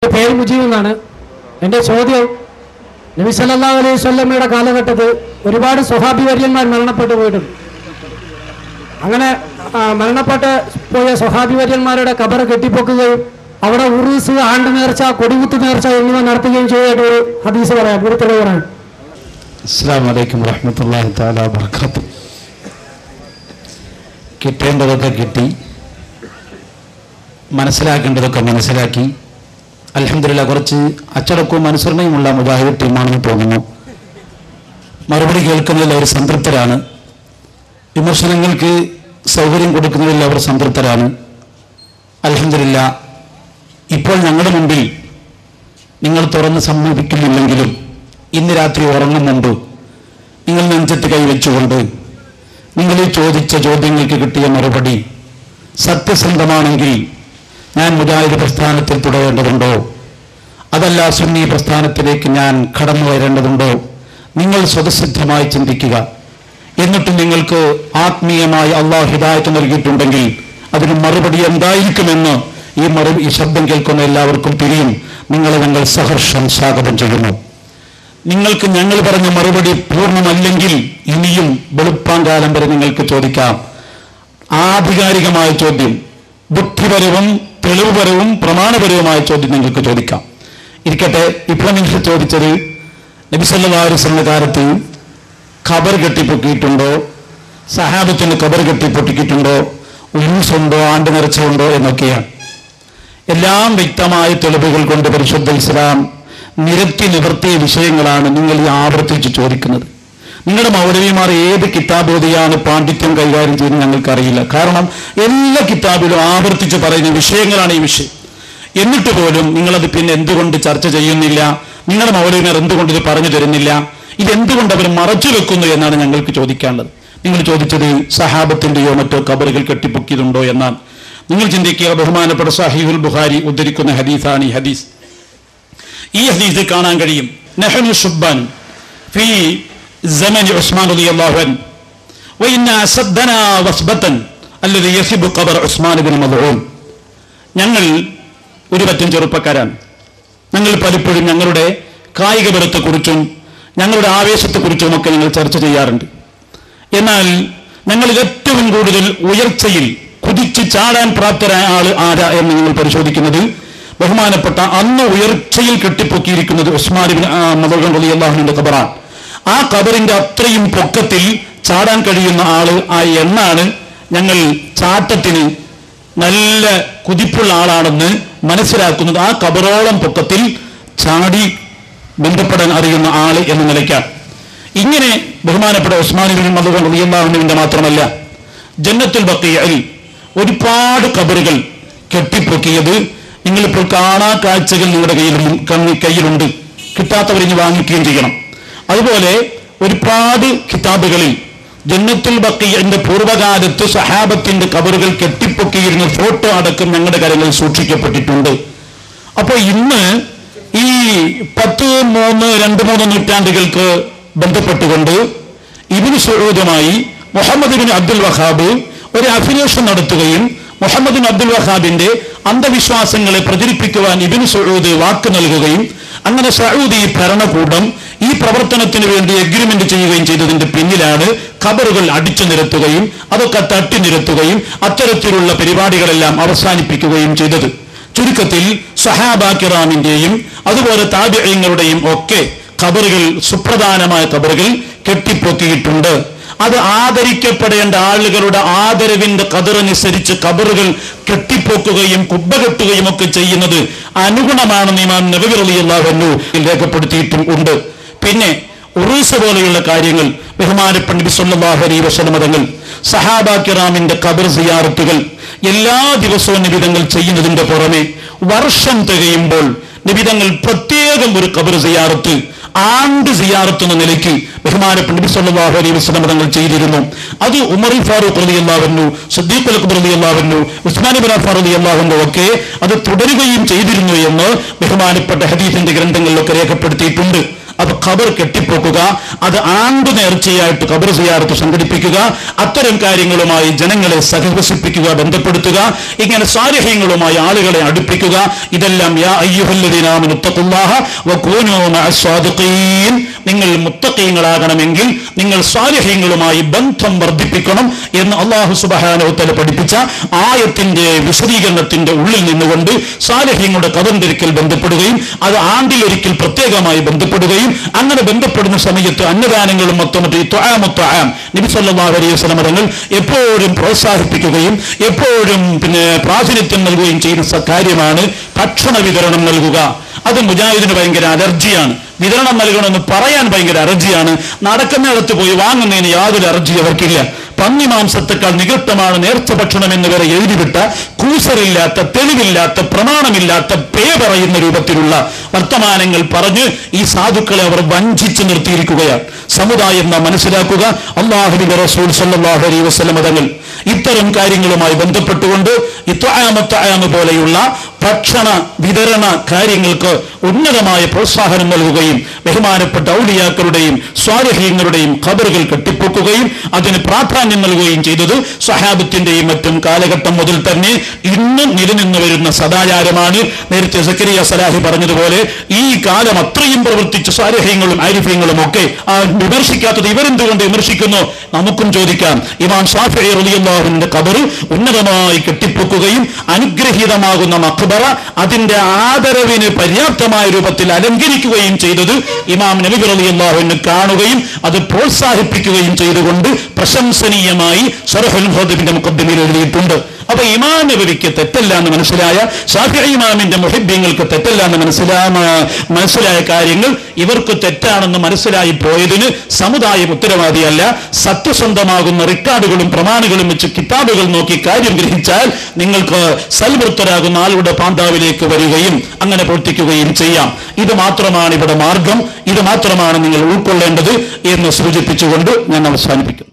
പേര് മുജീബ് എന്നാണ്. എൻ്റെ ചോദ്യം, നബി സല്ലല്ലാഹു അലൈഹി വസല്ലമയുടെ കാലഘട്ടത്തിൽ ഒരുപാട് സ്വഹാബി വര്യന്മാർ മരണപ്പെട്ടു പോയിട്ടുണ്ട്. അങ്ങനെ മരണപ്പെട്ട് പോയ സ്വഹാബി വര്യന്മാരുടെ ഖബർ കെട്ടിപ്പൊക്കുകയും അവിടെ ഉറൂസ്, ആണ്ട് നേർച്ച, കൊടികുത്ത് നേർച്ച എന്നിവ നടത്തുകയും ചെയ്തിട്ടൊരു ഹദീസ് പറയാം. കൂടുതൽ പറയാം. അസ്സലാമു അലൈക്കും വറഹ്മത്തുള്ളാഹി തആല വബറകാതുഹു. കിട്ടേണ്ടതൊക്കെ കിട്ടി, മനസ്സിലാക്കേണ്ടതൊക്കെ മനസ്സിലാക്കി. അൽഹംദുലില്ലാഹ് കുറച്ച് അച്ചടക്കവും അനുസരണയുമുള്ള മുജാഹിദ് ടീമാണെന്ന് തോന്നുന്നു. മറുപടി കേൾക്കുന്നതിൽ അവർ സംതൃപ്തരാണ്. വിമർശനങ്ങൾക്ക് സൗകര്യം കൊടുക്കുന്നതിൽ അവർ സംതൃപ്തരാണ്. അൽഹംദുലില്ലാഹ് ഇപ്പോൾ ഞങ്ങളുടെ മുമ്പിൽ നിങ്ങൾ തുറന്ന് സമ്മതിക്കുന്നില്ലെങ്കിലും ഇന്ന് രാത്രി ഉറങ്ങുന്നുണ്ട് നിങ്ങൾ നെഞ്ചത്ത് കൈവച്ചുകൊണ്ട് നിങ്ങൾ ചോദിച്ച ചോദ്യങ്ങൾക്ക് കിട്ടിയ മറുപടി സത്യസന്ധമാണെങ്കിൽ ഞാൻ മുജാഹിദ് പ്രസ്ഥാനത്തിൽ തുടരേണ്ടതുണ്ടോ, അതല്ല സുന്നി പ്രസ്ഥാനത്തിലേക്ക് ഞാൻ കടന്നു വരേണ്ടതുണ്ടോ, നിങ്ങൾ സ്വതസിദ്ധമായി ചിന്തിക്കുക. എന്നിട്ട് നിങ്ങൾക്ക് ആത്മീയമായി അള്ളാഹു ഹിദായത്ത് നൽകിയിട്ടുണ്ടെങ്കിൽ അതിന് മറുപടി എന്തായിരിക്കുമെന്ന് ഈ ശബ്ദം കേൾക്കുന്ന എല്ലാവർക്കും തിരിയും. നിങ്ങളെ ഞങ്ങൾ സഹർഷം സ്വാഗതം ചെയ്യുന്നു. നിങ്ങൾക്ക് ഞങ്ങൾ പറഞ്ഞ മറുപടി പൂർണ്ണമല്ലെങ്കിൽ ഇനിയും വെളുപ്പാങ്കാലം വരെ നിങ്ങൾക്ക് ചോദിക്കാം. ആധികാരികമായ ചോദ്യം, ബുദ്ധിപരവും തെളിവുപരവും പ്രമാണപരവുമായ ചോദ്യം നിങ്ങൾക്ക് ചോദിക്കാം. ഇരിക്കട്ടെ, ഇപ്പോൾ നിങ്ങൾ ചോദിച്ചത് നബി സല്ലല്ലാഹു അലൈഹി വസല്ലം കാലത്ത് ഖബർ കെട്ടിപ്പൊക്കിയിട്ടുണ്ടോ, സഹാബത്തിന് ഖബർ കെട്ടിപ്പൊട്ടിയിട്ടുണ്ടോ, ഉറൂസുണ്ടോ, ആണ്ട് നേർച്ചയുണ്ടോ എന്നൊക്കെയാണ്. എല്ലാം വ്യക്തമായ തെളിവുകൾ കൊണ്ട് പരിശുദ്ധ ഇസ്ലാം നിരത്തി നിവർത്തിയ വിഷയങ്ങളാണ് നിങ്ങൾ ഈ ആവർത്തിച്ച് ചോദിക്കുന്നത്. നിങ്ങളുടെ മൗലവിമാർ ഏത് കിതാബ് ഓതിയാണ് പാണ്ഡിത്യം കൈകാര്യം ചെയ്യുന്നത് ഞങ്ങൾക്കറിയില്ല. കാരണം എല്ലാ കിതാബിലും ആവർത്തിച്ച് പറയുന്ന വിഷയങ്ങളാണ് ഈ വിഷയം. എന്നിട്ട് പോലും നിങ്ങളത് പിന്നെ എന്തുകൊണ്ട് ചർച്ച ചെയ്യുന്നില്ല? നിങ്ങളുടെ മൗലവിമാർ എന്തുകൊണ്ട് ഇത് പറഞ്ഞു തരുന്നില്ല? ഇതെന്തുകൊണ്ട് അവർ മറച്ചു വെക്കുന്നു എന്നാണ് ഞങ്ങൾക്ക് ചോദിക്കാനുള്ളത്. നിങ്ങൾ ചോദിച്ചത് സഹാബത്തിന്റെയോ മറ്റോ ഖബറുകൾ കെട്ടിപ്പൊക്കിയതുണ്ടോ എന്നാണ്. നിങ്ങൾ ചിന്തിക്കുക, ബഹുമാനപ്പെട്ട സഹീഹുൽ ബുഖാരി ഉദ്ധരിക്കുന്ന ഹദീസാണ് ഈ ഹദീസ്. ഈ ഹദീസിൽ കാണാൻ കഴിയും, നഹ്നു ശുബ്ബാൻ ഫീ സമനി ഉസ്മാൻ റളിയല്ലാഹു അൻഹു വഇന്ന അസദ്ദനാ വസ്ബതൻ അല്ലദി യസിബു ഖബർ ഉസ്മാൻ ഇബ്നു മദ്ഊൻ. ഞങ്ങൾ ഒരു പറ്റം ചെറുപ്പക്കാരാണ്. ഞങ്ങൾ പലപ്പോഴും ഞങ്ങളുടെ കായിക ബലത്തെക്കുറിച്ചും ഞങ്ങളുടെ ആവേശത്തെക്കുറിച്ചും ഒക്കെ ഞങ്ങൾ ചർച്ച ചെയ്യാറുണ്ട്. എന്നാൽ ഞങ്ങളിൽ ഏറ്റവും കൂടുതൽ ഉയർച്ചയിൽ കുതിച്ച് ചാടാൻ പ്രാപ്തരായ ആൾ ആരാ എന്ന് നിങ്ങൾ പരിശോധിക്കുന്നത് ബഹുമാനപ്പെട്ട അന്ന് ഉയർച്ചയിൽ കെട്ടിപ്പൊക്കിയിരിക്കുന്നത് ഉസ്മാൻ ഇബ്നു മദ്ഊൻ റളിയല്ലാഹു അൻഹുവിന്റെ ഖബറാണ്. ആ ഖബറിന്റെ അത്രയും പൊക്കത്തിൽ ചാടാൻ കഴിയുന്ന ആള് ആ എണ്ണാണ് ഞങ്ങൾ ചാട്ടത്തിന് നല്ല കുതിപ്പുള്ള ആളാണെന്ന് മനസ്സിലാക്കുന്നത്. ആ ഖബറോളം പൊക്കത്തിൽ ചാടി ബന്ധപ്പെടാൻ അറിയുന്ന ആള് എന്ന നിലയ്ക്കാണ്. ഇങ്ങനെ ബഹുമാനപ്പെട്ട ഉസ്മാൻ ഇബ്നു മദ്ഊൻ റളിയല്ലാഹു അൻഹുവിന്റെ മാത്രമല്ല, ജന്നത്തുൽ ബഖീഅയിൽ ഒരുപാട് ഖബറുകൾ കെട്ടിപ്പൊക്കിയത് നിങ്ങളിപ്പോൾ കാണാ കാഴ്ചകൾ നിങ്ങളുടെ കയ്യിലുണ്ട്. കിട്ടാത്തവരിഞ്ഞ് വാങ്ങിക്കുകയും ചെയ്യണം. അതുപോലെ ഒരുപാട് കിതാബുകളിൽ ജന്നത്തുൽ ബഖീഅന്റെ പൂർവ്വകാലത്ത് സഹാബത്തിന്റെ ഖബറുകൾ കെട്ടിപ്പൊക്കിയിരുന്ന ഫോട്ടോ അടക്കം ഞങ്ങളുടെ കരങ്ങളിൽ സൂക്ഷിക്കപ്പെട്ടിട്ടുണ്ട്. അപ്പോൾ ഇന്ന് ഈ 2-3 നൂറ്റാണ്ടുകൾക്ക് ബന്ധപ്പെട്ടുകൊണ്ട് ഇബ്നു സഊദുമായി മുഹമ്മദ് ഇബ്നു അബ്ദുൽ വഹാബ് ഒരു അഫിലിയേഷൻ നടത്തുകയും മുഹമ്മദ് ഇബ്നു അബ്ദുൽ വഹാബിന്റെ അന്ധവിശ്വാസങ്ങളെ പ്രചരിപ്പിക്കുവാൻ ഇബ്നു സഊദ് വാക്ക് നൽകുകയും അങ്ങനെ സഊദി ഭരണകൂടം ഈ പ്രവർത്തനത്തിന് വേണ്ടി എഗ്രിമെന്റ് ചെയ്യുകയും ചെയ്തതിന്റെ പിന്നിലാണ് ഖബറുകൾ അടിച്ചു നിരത്തുകയും അതൊക്കെ തട്ടി നിരത്തുകയും അത്തരത്തിലുള്ള പരിപാടികളെല്ലാം അവസാനിപ്പിക്കുകയും ചെയ്തത്. ചുരുക്കത്തിൽ സഹാബാ കിറാമിന്റെയും അതുപോലെ താബിഈങ്ങളുടെയും ഒക്കെ ഖബറുകൾ, സുപ്രധാനമായ ഖബറുകൾ കെട്ടിപ്പൊക്കിയിട്ടുണ്ട്. അത് ആദരിക്കപ്പെടേണ്ട ആളുകളുടെ ആദരവിന്റെ ഖദറനുസരിച്ച് ഖബറുകൾ കെട്ടിപ്പൊക്കുകയും കുബ്ബ കെട്ടുകയും ഒക്കെ ചെയ്യുന്നത് അനുഗുണമാണെന്ന് ഇമാം നബവി റളിയല്ലാഹു അൻഹു രേഖപ്പെടുത്തിയിട്ടും ഉണ്ട്. പിന്നെ ഉറൂസ് പോലെയുള്ള കാര്യങ്ങൾ ബഹുമാനപ്പെട്ട നബി സല്ലല്ലാഹു അലൈഹി വസല്ലം തങ്ങൾ സഹാബാ കിറാമിന്റെ ഖബർ സിയാറത്തുകൾ എല്ലാ ദിവസവും നിബിതങ്ങൾ ചെയ്യുന്നതിന്റെ പുറമെ വർഷം തികയുമ്പോൾ നിബിതങ്ങൾ പ്രത്യേകം ഒരു ഖബർ സിയാറത്ത്, ആണ്ട് സിയാറത്ത് എന്ന നിലയ്ക്ക് ബഹുമാനപ്പെട്ട നബി സല്ലല്ലാഹു അലൈഹി വസല്ലം തങ്ങൾ ചെയ്തിരുന്നു. അത് ഉമർ ഫാറൂഖ് റളിയല്ലാഹു അൻഹു, സിദ്ദീഖ് അക്ബർ റളിയല്ലാഹു അൻഹു, ഉസ്മാൻ ഇബ്നു അഫ്ഫാൻ റളിയല്ലാഹു അൻഹു ഒക്കെ അത് തുടരുകയും ചെയ്തിരുന്നു എന്ന് ബഹുമാനപ്പെട്ട ഹദീസിന്റെ ഗ്രന്ഥങ്ങളിലൊക്കെ രേഖപ്പെടുത്തിയിട്ടുണ്ട്. അപ്പൊ ഖബർ കെട്ടിപ്പോക്കുക, അത് ആണ്ടു നേർച്ചയായിട്ട് ഖബർ സിയാറത്ത് സംഘടിപ്പിക്കുക, അത്തരം കാര്യങ്ങളുമായി ജനങ്ങളെ സഹവസിപ്പിക്കുക, ബന്ധപ്പെടുത്തുക, ഇങ്ങനെ സാലിഹീങ്ങളുമായി ആളുകളെ അടുപ്പിക്കുക, ഇതെല്ലാം യാ അയ്യുഹല്ലദീന ആമനു തഖുല്ലാഹ വകൂനൂ മഅസ്സാദിഖീൻ, നിങ്ങൾ മുത്തഖീങ്ങളാകണമെങ്കിൽ നിങ്ങൾ സാലിഹീങ്ങളുമായി ബന്ധം വർദ്ധിപ്പിക്കണം എന്ന് അല്ലാഹു സുബ്ഹാനഹു വ തആല പഠിപ്പിച്ച ആയത്തിന്റെ വിശദീകരണത്തിന്റെ ഉള്ളിൽ നിന്നുകൊണ്ട് സാലിഹീങ്ങളുടെ ഖബറിൽ ബന്ധപ്പെടുകയും അത് ആണ്ടിലൊരിക്കൽ പ്രത്യേകമായി ബന്ധപ്പെടുകയും അങ്ങനെ ബന്ധപ്പെടുന്ന സമയത്ത് അന്നദാനങ്ങളും മൊത്തം നബി സല്ലല്ലാഹു അലൈഹി വസല്ലം തങ്ങൾ എപ്പോഴും പ്രോത്സാഹിപ്പിക്കുകയും എപ്പോഴും പ്രാതിനിധ്യം നൽകുകയും ചെയ്യുന്ന കാര്യമാണ് ഭക്ഷണ വിതരണം നൽകുക. അത് മുജാഹിദിന് ഭയങ്കര അലർജിയാണ്. വിതരണം നൽകണമെന്ന് പറയാൻ ഭയങ്കര അലർജിയാണ്. നടക്കുന്നിടത്ത് പോയി വാങ്ങുന്നതിന് യാതൊരു അലർജി അവർക്കില്ല. പന്നി മാംസത്തെക്കാൾ നികൃഷ്ടമാണ് നേർച്ച ഭക്ഷണം എന്ന് വരെ എഴുതിവിട്ട, കൂസറില്ലാത്ത, തെളിവില്ലാത്ത, പ്രമാണമില്ലാത്ത, പേ പറയുന്ന രൂപത്തിലുള്ള വർത്തമാനങ്ങൾ പറഞ്ഞ് ഈ സാധുക്കളെ അവർ വഞ്ചിച്ചു നിർത്തിയിരിക്കുകയാണ്. സമുദായം നാം മനസ്സിലാക്കുക. അല്ലാഹുവിന്റെ റസൂൽ സല്ലല്ലാഹു അലൈഹി വസല്ലം തങ്ങൾ ഇത്തരം കാര്യങ്ങളുമായി ബന്ധപ്പെട്ടുകൊണ്ട് ഇത്ആമ പോലെയുള്ള ഭക്ഷണ വിതരണ കാര്യങ്ങൾക്ക് ഉന്നതമായ പ്രോത്സാഹനം നൽകുകയും ബഹുമാനപ്പെട്ട ഔലിയാക്കളുടെയും സ്വാലിഹീങ്ങളുടെയും ഖബറുകൾ കെട്ടിപ്പൊക്കുകയും അതിന് പ്രാധാന്യം നൽകുകയും ചെയ്തത് സ്വഹാബത്തിന്റെയും മറ്റും കാലഘട്ടം മുതൽ തന്നെ ഇന്ന് നിലനിന്നു വരുന്ന സദാചാരമാണ്. നേരത്തെ സക്കരിയ സലാഹി പറഞ്ഞതുപോലെ ഈ കാലം അത്രയും പ്രവർത്തിച്ച സ്വാലിഹീങ്ങളും ആരിഫീങ്ങളും ഒക്കെ വിമർശിക്കാത്തത് ഇവരെന്തുകൊണ്ട് വിമർശിക്കുന്നു? നമുക്കും ചോദിക്കാം. ഇമാം ശാഫിഈ റളിയല്ലാഹു അൻഹുവിന്റെ ഖബർ ഉന്നതമായി കെട്ടിപ്പൊക്കുകയും അനുഗ്രഹീതമാകുന്ന മഖ്ബറ അതിന്റെ ആദരവിന് പര്യാപ്തമായ രൂപത്തിൽ അലങ്കരിക്കുകയും ചെയ്തത് ഇമാം നബി റളിയല്ലാഹു അൻഹു കാണുകയും അത് പ്രോത്സാഹിപ്പിക്കുകയും ചെയ്തുകൊണ്ട് പ്രശംസനീയമായി ശറഹുൽ മുഹദ്ദിബിന്റെ മുഖദ്ദിമയിൽ എഴുതിയിട്ടുണ്ട്. അപ്പൊ ഇമാം നബവിക്ക് തെറ്റല്ല എന്ന് മനസ്സിലായ, ശാഫിഈ ഇമാമിന്റെ മുഹിബ്ബീങ്ങൾക്ക് തെറ്റല്ല എന്ന് മനസ്സിലായ കാര്യങ്ങൾ ഇവർക്ക് തെറ്റാണെന്ന് മനസ്സിലായി പോയതിന് സമുദായം ഉത്തരവാദിയല്ല. സത്യസന്ധമാകുന്ന റിക്കാർഡുകളും പ്രമാണങ്ങളും വെച്ച് കിതാബുകൾ നോക്കി കാര്യം ഗ്രഹിച്ചാൽ നിങ്ങൾക്ക് സൽവൃത്തരാകുന്ന ആളുടെ പാന്താവിലേക്ക് വരികയും അങ്ങനെ പ്രവർത്തിക്കുകയും ചെയ്യാം. ഇത് മാത്രമാണ് ഇവിടെ മാർഗം, ഇത് മാത്രമാണ് നിങ്ങൾ ഉൾക്കൊള്ളേണ്ടത് എന്ന് സൂചിപ്പിച്ചുകൊണ്ട് ഞാൻ അവസാനിപ്പിക്കും.